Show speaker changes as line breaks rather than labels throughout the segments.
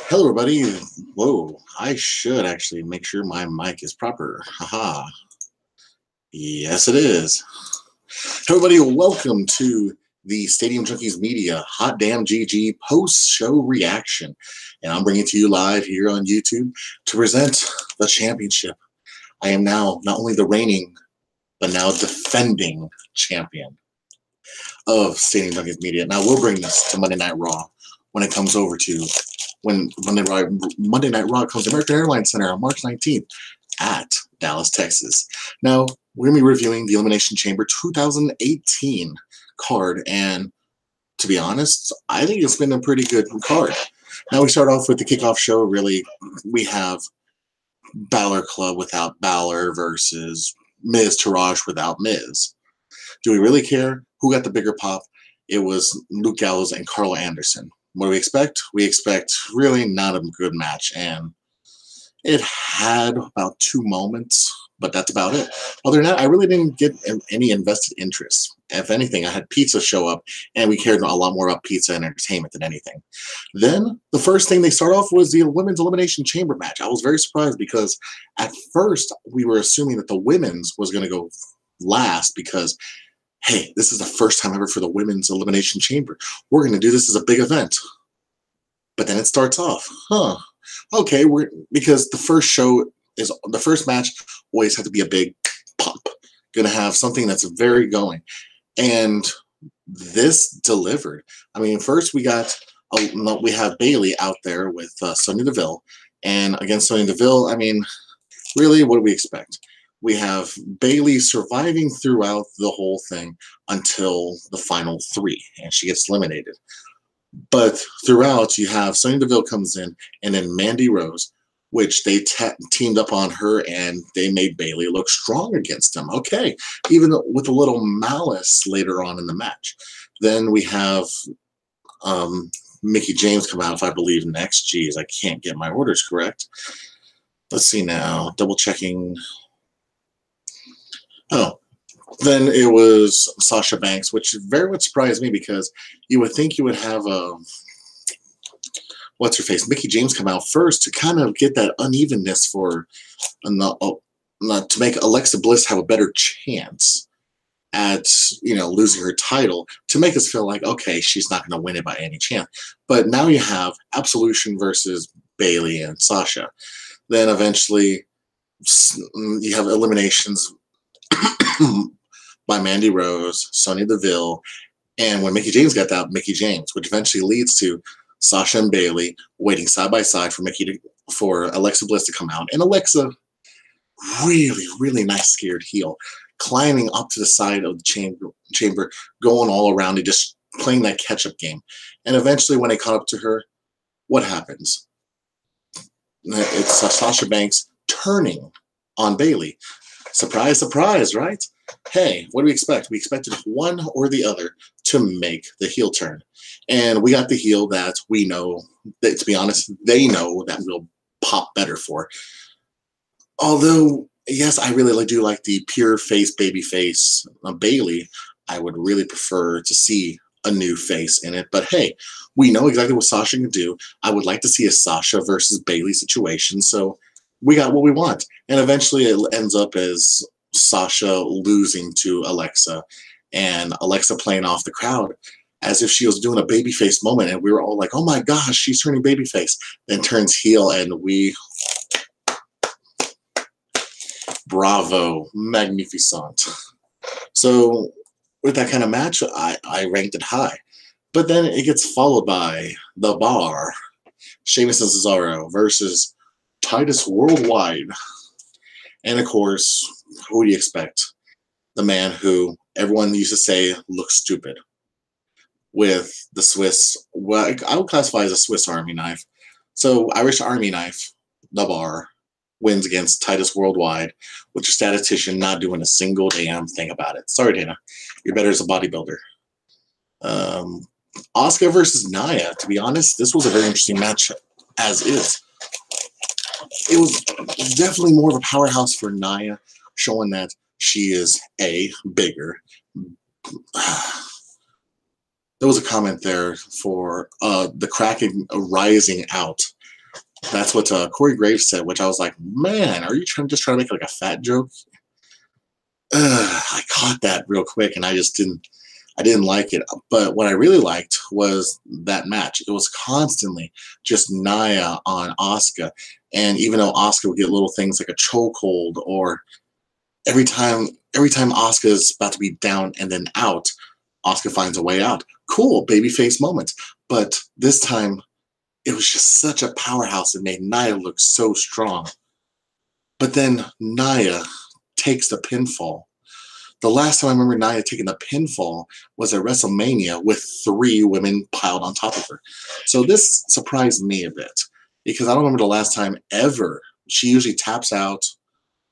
Hello, everybody. Whoa, I should actually make sure my mic is proper. Haha. Yes, it is. Everybody, welcome to the Stadium Junkies Media Hot Damn GG post-show reaction. And I'm bringing it to you live here on YouTube to present the championship. I am now not only the reigning, but now defending champion of Stadium Junkies Media. Now, we'll bring this to Monday Night Raw when it comes over to when Monday Night Raw comes to American Airlines Center on March 19th at Dallas, Texas. Now, we're going to be reviewing the Elimination Chamber 2018 card, and to be honest, I think it's been a pretty good card. Now, we start off with the kickoff show. Really, we have Balor Club without Balor versus Miz Taraj without Miz. Do we really care who got the bigger pop? It was Luke Gallows and Carl Anderson. What do we expect? We expect really not a good match, and it had about 2 moments, but that's about it. Other than that, I really didn't get any invested interest. If anything, I had pizza show up, and we cared a lot more about pizza and entertainment than anything. Then, the first thing they start off was the Women's Elimination Chamber match. I was very surprised because at first, we were assuming that the women's was going to go last because hey, this is the first time ever for the Women's Elimination Chamber. We're going to do this as a big event. But then it starts off, okay, because the first match always had to be a big pop. Going to have something that's very going. And this delivered. I mean, first we have Bayley out there with Sonya Deville. And against Sonya Deville, I mean, really, what do we expect? We have Bayley surviving throughout the whole thing until the final 3, and she gets eliminated. But throughout, you have Sonya Deville comes in, and then Mandy Rose, which they teamed up on her, and they made Bayley look strong against them. Okay, even with a little malice later on in the match. Then we have Mickie James come out, if I believe, next. Geez, I can't get my orders correct. Let's see now. Double checking. Oh, then it was Sasha Banks, which very much surprised me because you would think you would have what's-her-face, Mickie James come out first to kind of get that unevenness for, to make Alexa Bliss have a better chance at, losing her title, to make us feel like, okay, she's not going to win it by any chance. But now you have Absolution versus Bayley and Sasha. Then eventually you have eliminations by Mandy Rose, Sonya Deville, and when Mickie James got out, Mickie James, which eventually leads to Sasha and Bayley waiting side by side for Alexa Bliss to come out, and Alexa, really, really nice scared heel, climbing up to the side of the chamber, going all around and just playing that catch-up game. And eventually, when they caught up to her, what happens? It's Sasha Banks turning on Bayley. Surprise, surprise, right? Hey, what do we expect? We expected one or the other to make the heel turn. And we got the heel that we know, that, to be honest, they know that will pop better for. Although, yes, I really do like the pure face, baby face Bayley. I would really prefer to see a new face in it. But hey, we know exactly what Sasha can do. I would like to see a Sasha versus Bayley situation. So we got what we want. And eventually it ends up as Sasha losing to Alexa and Alexa playing off the crowd as if she was doing a babyface moment. And we were all like, oh my gosh, she's turning babyface. Then turns heel, and we... Bravo. Magnificent. So with that kind of match, I ranked it high. But then it gets followed by The Bar, Sheamus and Cesaro versus Titus Worldwide. And of course, who do you expect? The man who everyone used to say looks stupid. With the Swiss, well, I would classify as a Swiss Army knife. So Irish Army knife, The Bar, wins against Titus Worldwide, with your statistician not doing a single damn thing about it. Sorry, Dana. You're better as a bodybuilder. Asuka versus Nia. To be honest, this was a very interesting match as is. It was definitely more of a powerhouse for Nia, showing that she is A, bigger, there was a comment there for the Kraken rising out. That's what Corey Graves said, which I was like, man, are you just trying to make like a fat joke? I caught that real quick, and I didn't like it. But what I really liked was that match. It was constantly just Nia on Asuka, and even though Asuka would get little things like a chokehold, or every time Asuka is about to be down and then out, Asuka finds a way out. Cool babyface moment. But this time, it was just such a powerhouse. It made Nia look so strong. But then Nia takes the pinfall. The last time I remember Nia taking the pinfall was at WrestleMania with 3 women piled on top of her. So this surprised me a bit because I don't remember the last time ever. She usually taps out,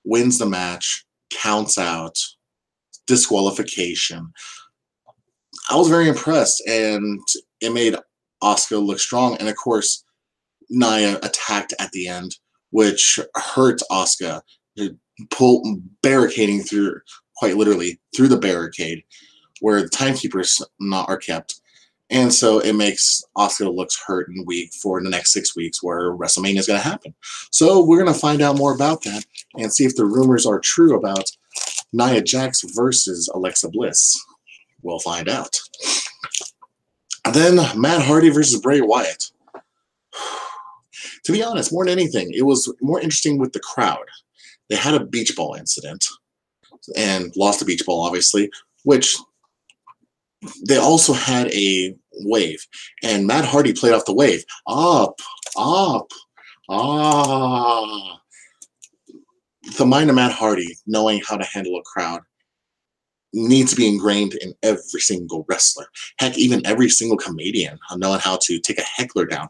wins the match, counts out, disqualification. I was very impressed, and it made Asuka look strong. And of course, Nia attacked at the end, which hurt Asuka, barricading through, quite literally, through the barricade where the timekeepers are kept. And so it makes Asuka look hurt and weak for the next 6 weeks where WrestleMania is going to happen. So we're going to find out more about that and see if the rumors are true about Nia Jax versus Alexa Bliss. We'll find out. And then Matt Hardy versus Bray Wyatt. To be honest, more than anything, it was more interesting with the crowd. They had a beach ball incident and lost the beach ball, obviously, which they also had a wave. And Matt Hardy played off the wave. Up, up, ah. The mind of Matt Hardy, knowing how to handle a crowd, needs to be ingrained in every single wrestler. Heck, even every single comedian, knowing how to take a heckler down.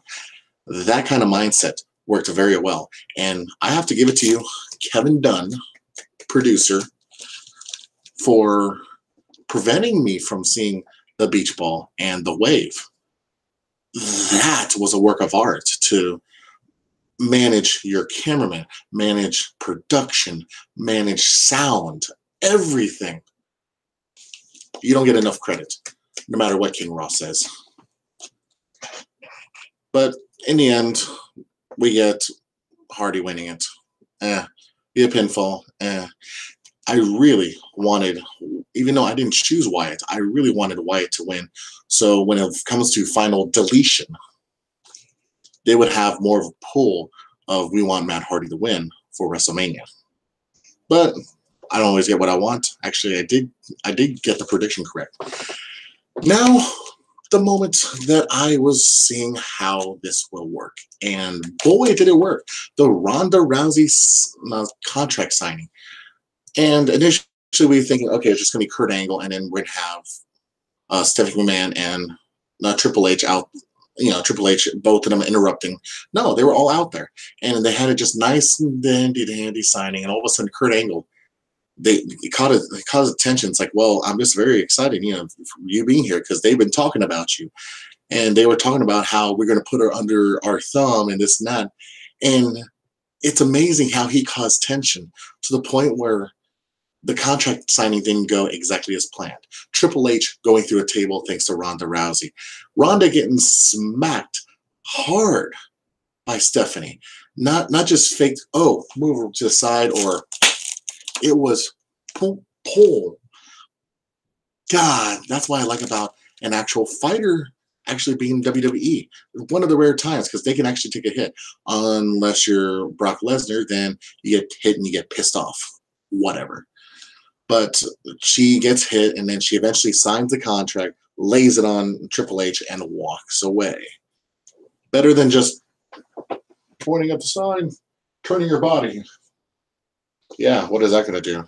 That kind of mindset worked very well. And I have to give it to you, Kevin Dunn, producer, for preventing me from seeing the beach ball and the wave. That was a work of art to manage your cameraman, manage production, manage sound, everything. You don't get enough credit, no matter what King Ross says. But in the end, we get Hardy winning it. Be a pinfall. I really wanted, even though I didn't choose Wyatt, I really wanted Wyatt to win. So when it comes to final deletion, they would have more of a pull of we want Matt Hardy to win for WrestleMania. But I don't always get what I want. Actually, I did get the prediction correct. Now, the moment that I was seeing how this will work, and boy, did it work. The Ronda Rousey contract signing. And initially we were thinking, okay, it's just going to be Kurt Angle, and then we'd have Stephanie McMahon and Triple H out. Triple H, both of them interrupting. No, they were all out there. And they had it just nice and dandy signing. And all of a sudden, Kurt Angle, it caught attention. It's like, well, I'm just very excited, for you being here because they've been talking about you. And they were talking about how we're going to put her under our thumb and this and that. And it's amazing how he caused tension to the point where the contract signing didn't go exactly as planned. Triple H going through a table thanks to Ronda Rousey. Ronda getting smacked hard by Stephanie. Not just fake, move her to the side, or it was pull. God, that's what I like about an actual fighter actually being WWE. One of the rare times, because they can actually take a hit. Unless you're Brock Lesnar, then you get hit and you get pissed off. Whatever. But she gets hit, and then she eventually signs the contract, lays it on Triple H, and walks away. Better than just pointing up the sign, turning your body. Yeah, what is that going to do?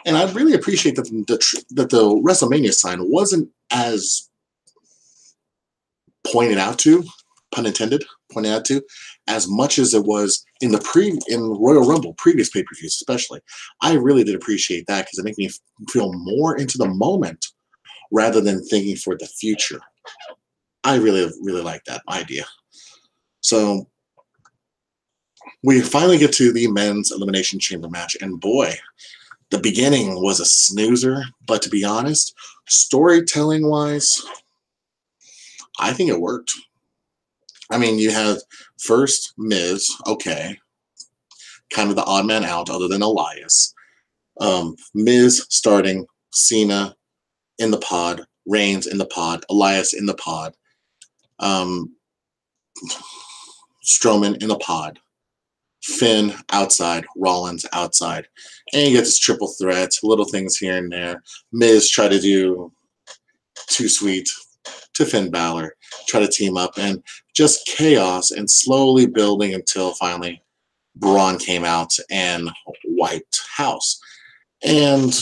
And I really appreciate that the WrestleMania sign wasn't as pointed out to, pun intended, pointed out to, as much as it was in Royal Rumble, previous pay-per-views especially. I really did appreciate that because it made me feel more into the moment rather than thinking for the future. I really, really like that idea. So we finally get to the men's Elimination Chamber match, and boy, the beginning was a snoozer, but to be honest, storytelling-wise, I think it worked. I mean, you had first Miz, okay, kind of the odd man out other than Elias. Miz starting, Cena in the pod, Reigns in the pod, Elias in the pod, Strowman in the pod, Finn outside, Rollins outside. And you get this triple threat, little things here and there. Miz try to do Too Sweet to Finn Balor, try to team up, and just chaos and slowly building until finally Braun came out and wiped house. And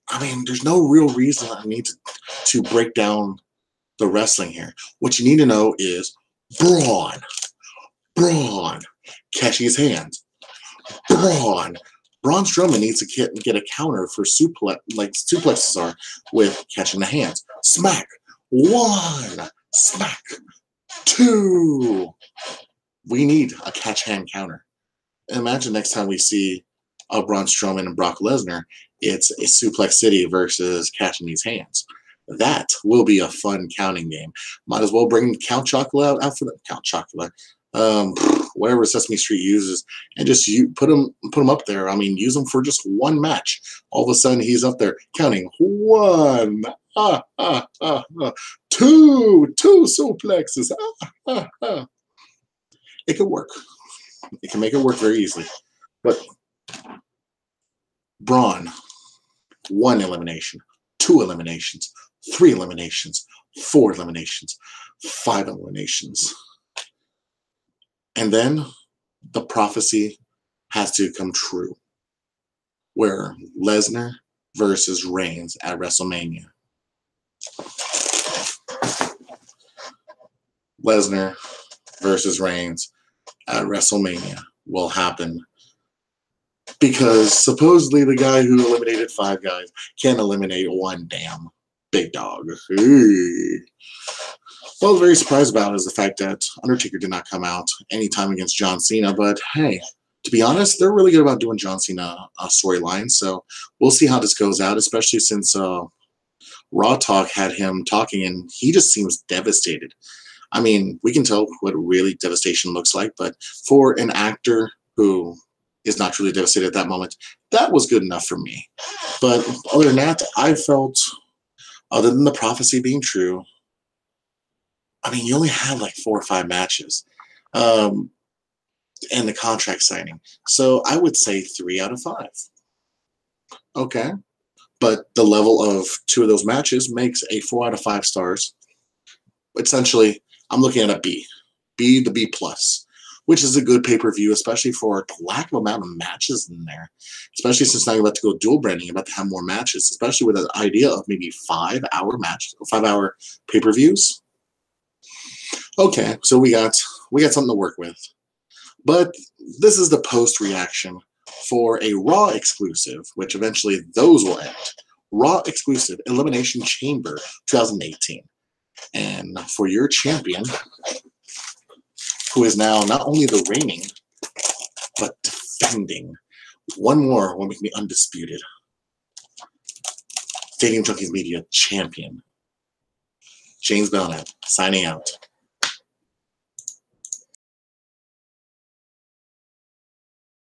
I mean, there's no real reason I need to break down the wrestling here. What you need to know is Braun catching his hands. Braun Strowman needs to get a counter for suplex, like suplexes are, with catching the hands. Smack. 1. Smack. 2. We need a catch hand counter. Imagine next time we see Braun Strowman and Brock Lesnar, it's a Suplex City versus catching these hands. That will be a fun counting game. Might as well bring Count Chocula out for the Count Chocula. Whatever Sesame Street uses, and just put him up there. I mean, use him for just one match. All of a sudden, he's up there counting 1, 2 suplexes. It could work. It can make it work very easily. But Braun, 1 elimination, 2 eliminations, 3 eliminations, 4 eliminations, 5 eliminations. And then the prophecy has to come true, where Lesnar versus Reigns at WrestleMania. Lesnar versus Reigns at WrestleMania will happen because supposedly the guy who eliminated 5 guys can't eliminate 1 damn big dog. What I was very surprised about is the fact that Undertaker did not come out anytime against John Cena. But hey, to be honest, they're really good about doing John Cena storylines. So we'll see how this goes out, especially since Raw Talk had him talking and he just seems devastated. I mean, we can tell what really devastation looks like, but for an actor who is not truly devastated at that moment, that was good enough for me. But other than that, I felt, other than the prophecy being true, I mean, you only had like 4 or 5 matches and the contract signing. So I would say 3 out of 5. Okay. But the level of 2 of those matches makes a 4 out of 5 stars. Essentially, I'm looking at a B. B to B+, which is a good pay-per-view, especially for the lack of amount of matches in there. Especially since now you're about to go dual branding, you're about to have more matches, especially with the idea of maybe 5-hour matches, 5-hour pay-per-views. Okay, so we got something to work with. But this is the post reaction for a Raw exclusive, which eventually those will end. Raw exclusive Elimination Chamber 2018. And for your champion, who is now not only the reigning, but defending. One more will make me undisputed. Stadium Junkies Media champion. James Belknap signing out.